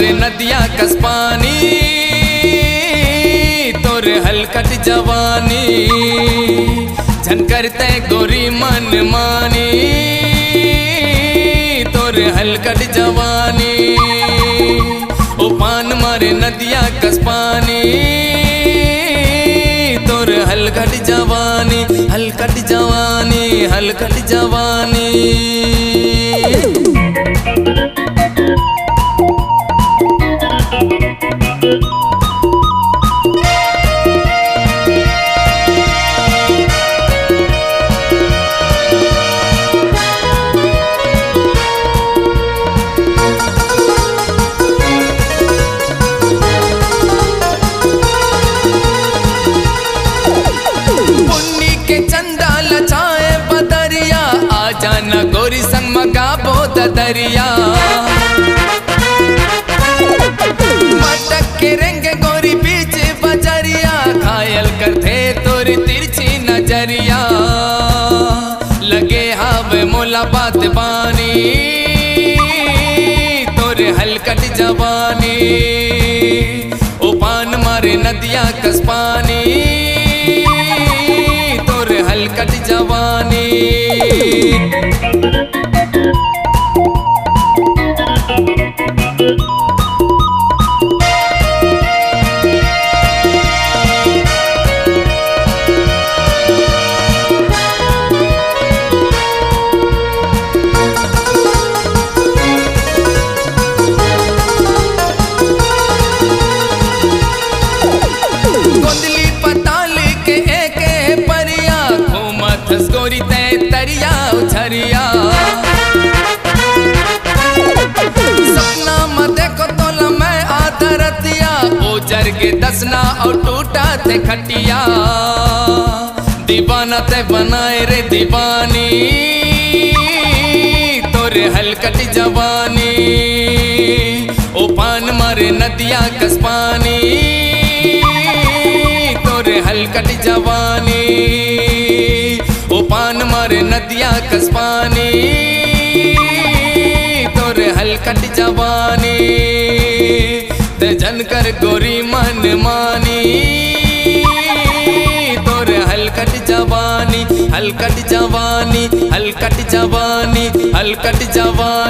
मारे नदिया कस पानी तोर हलकट जवानी झन करते गोरी मन मानी तोर हलकट जवानी ओ पान मारे नदिया कस पानी तोर हलकट जवानी हलकट जवानी हलकट जवानी। जाना गोरी संग मगा बोत दरिया मटक के रेंगे गोरी बीच बजरिया घायल करते तोरी तिरछी नजरिया लगे हावे मोला बात बानी तोरे हलकट जवानी ओ पान मारे नदिया कस पानी तोरे हलकट जवानी। गोंदली पताल के एक परिया घूमत गोरी ते तरिया उछरिया सपना में देखो तोला मैं आदरतिया ओ जरगे दसना और टूटा थे खटिया दीवाना ते बनाए रे दीवानी तोरे हलकट जवानी ओ पान मारे नदिया कस पानी तोरे हलकट जवानी ओ पान मारे नदिया कस पानी तोरे हलकट जवानी ते जनकर गोरी मन मानी तोरे हलकट जवानी हलकट जवानी हलकट जवानी हलकट जवानी।